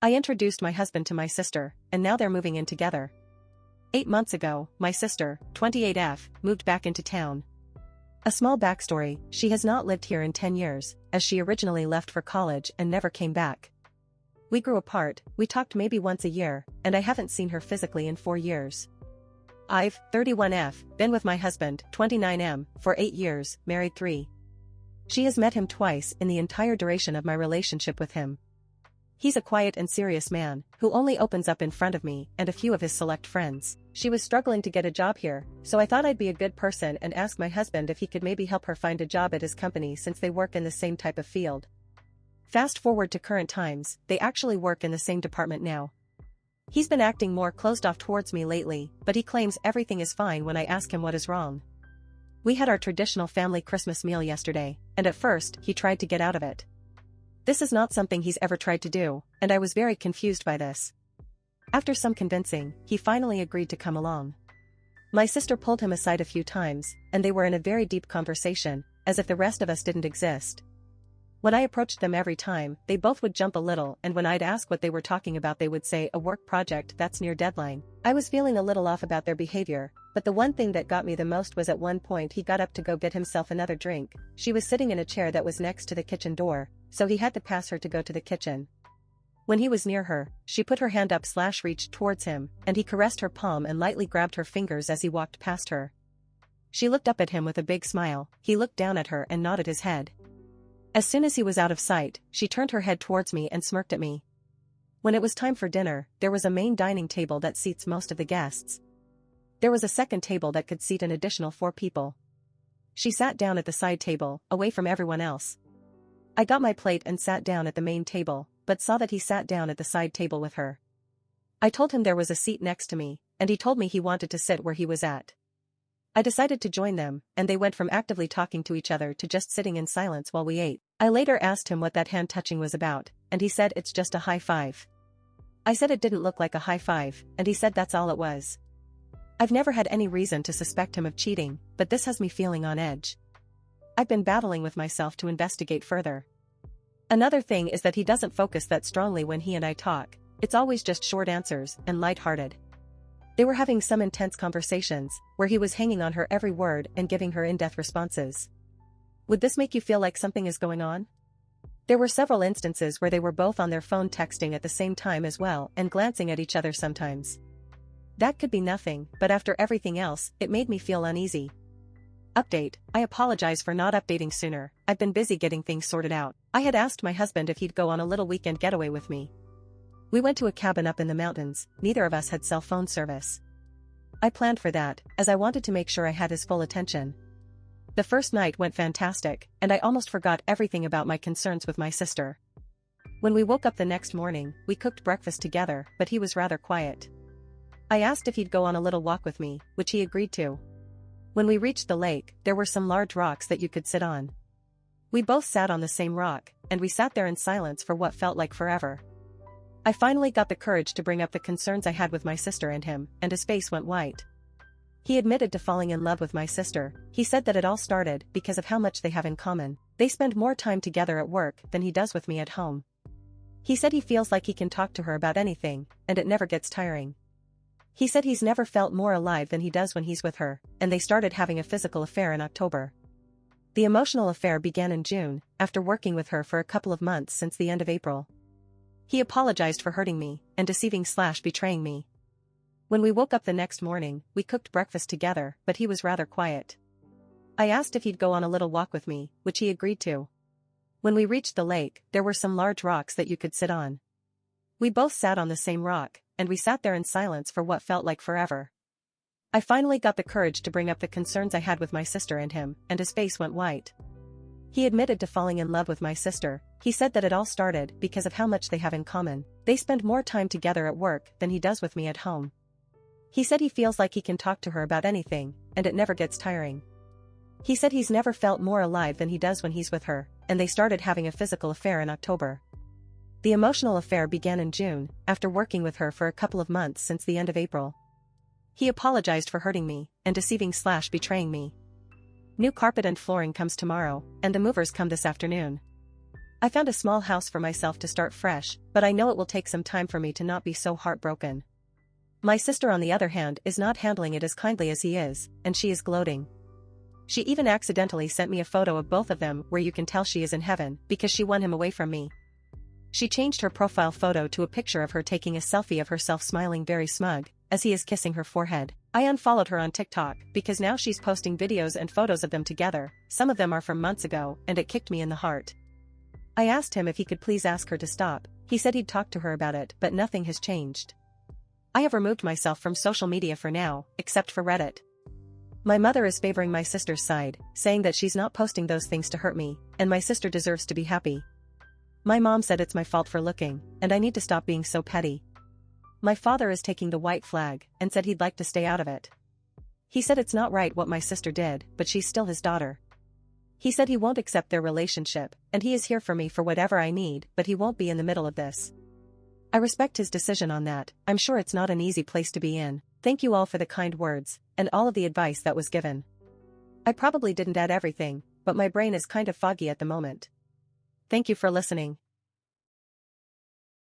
I introduced my husband to my sister, and now they're moving in together. 8 months ago, my sister, 28F, moved back into town. A small backstory, she has not lived here in 10 years, as she originally left for college and never came back. We grew apart, we talked maybe once a year, and I haven't seen her physically in 4 years. I've, 31F, been with my husband, 29M, for 8 years, married 3. She has met him twice in the entire duration of my relationship with him. He's a quiet and serious man, who only opens up in front of me and a few of his select friends. She was struggling to get a job here, so I thought I'd be a good person and ask my husband if he could maybe help her find a job at his company since they work in the same type of field. Fast forward to current times, they actually work in the same department now. He's been acting more closed off towards me lately, but he claims everything is fine when I ask him what is wrong. We had our traditional family Christmas meal yesterday, and at first, he tried to get out of it. This is not something he's ever tried to do, and I was very confused by this. After some convincing, he finally agreed to come along. My sister pulled him aside a few times, and they were in a very deep conversation, as if the rest of us didn't exist. When I approached them every time, they both would jump a little, and when I'd ask what they were talking about they would say a work project that's near deadline. I was feeling a little off about their behavior, but the one thing that got me the most was at one point he got up to go get himself another drink. She was sitting in a chair that was next to the kitchen door, so he had to pass her to go to the kitchen. When he was near her, she put her hand up / reached towards him, and he caressed her palm and lightly grabbed her fingers as he walked past her. She looked up at him with a big smile, he looked down at her and nodded his head. As soon as he was out of sight, she turned her head towards me and smirked at me. When it was time for dinner, there was a main dining table that seats most of the guests. There was a second table that could seat an additional 4 people. She sat down at the side table, away from everyone else. I got my plate and sat down at the main table, but saw that he sat down at the side table with her. I told him there was a seat next to me, and he told me he wanted to sit where he was at. I decided to join them, and they went from actively talking to each other to just sitting in silence while we ate. I later asked him what that hand touching was about, and he said it's just a high five. I said it didn't look like a high five, and he said that's all it was. I've never had any reason to suspect him of cheating, but this has me feeling on edge. I've been battling with myself to investigate further. Another thing is that he doesn't focus that strongly when he and I talk, it's always just short answers and light-hearted. They were having some intense conversations, where he was hanging on her every word and giving her in-depth responses. Would this make you feel like something is going on? There were several instances where they were both on their phone texting at the same time as well and glancing at each other sometimes. That could be nothing, but after everything else, it made me feel uneasy. Update, I apologize for not updating sooner, I've been busy getting things sorted out. I had asked my husband if he'd go on a little weekend getaway with me. We went to a cabin up in the mountains, neither of us had cell phone service. I planned for that, as I wanted to make sure I had his full attention. The first night went fantastic, and I almost forgot everything about my concerns with my sister. When we woke up the next morning, we cooked breakfast together, but he was rather quiet. I asked if he'd go on a little walk with me, which he agreed to. When we reached the lake, there were some large rocks that you could sit on. We both sat on the same rock, and we sat there in silence for what felt like forever. I finally got the courage to bring up the concerns I had with my sister and him, and his face went white. He admitted to falling in love with my sister. He said that it all started because of how much they have in common. They spend more time together at work than he does with me at home. He said he feels like he can talk to her about anything, and it never gets tiring. He said he's never felt more alive than he does when he's with her, and they started having a physical affair in October. The emotional affair began in June, after working with her for a couple of months since the end of April. He apologized for hurting me, and deceiving/betraying me. When we woke up the next morning, we cooked breakfast together, but he was rather quiet. I asked if he'd go on a little walk with me, which he agreed to. When we reached the lake, there were some large rocks that you could sit on. We both sat on the same rock, and we sat there in silence for what felt like forever. I finally got the courage to bring up the concerns I had with my sister and him, and his face went white. He admitted to falling in love with my sister. He said that it all started because of how much they have in common. They spend more time together at work than he does with me at home. He said he feels like he can talk to her about anything, and it never gets tiring. He said he's never felt more alive than he does when he's with her, and they started having a physical affair in October. The emotional affair began in June, after working with her for a couple of months since the end of April. He apologized for hurting me, and deceiving/betraying me. New carpet and flooring comes tomorrow, and the movers come this afternoon. I found a small house for myself to start fresh, but I know it will take some time for me to not be so heartbroken. My sister on the other hand is not handling it as kindly as he is, and she is gloating. She even accidentally sent me a photo of both of them where you can tell she is in heaven because she won him away from me. She changed her profile photo to a picture of her taking a selfie of herself smiling very smug, as he is kissing her forehead. I unfollowed her on TikTok because now she's posting videos and photos of them together, some of them are from months ago, and it kicked me in the heart. I asked him if he could please ask her to stop. He said he'd talk to her about it, but nothing has changed. I have removed myself from social media for now, except for Reddit. My mother is favoring my sister's side, saying that she's not posting those things to hurt me, and my sister deserves to be happy. My mom said it's my fault for looking, and I need to stop being so petty. My father is taking the white flag, and said he'd like to stay out of it. He said it's not right what my sister did, but she's still his daughter. He said he won't accept their relationship, and he is here for me for whatever I need, but he won't be in the middle of this. I respect his decision on that. I'm sure it's not an easy place to be in. Thank you all for the kind words, and all of the advice that was given. I probably didn't add everything, but my brain is kind of foggy at the moment. Thank you for listening.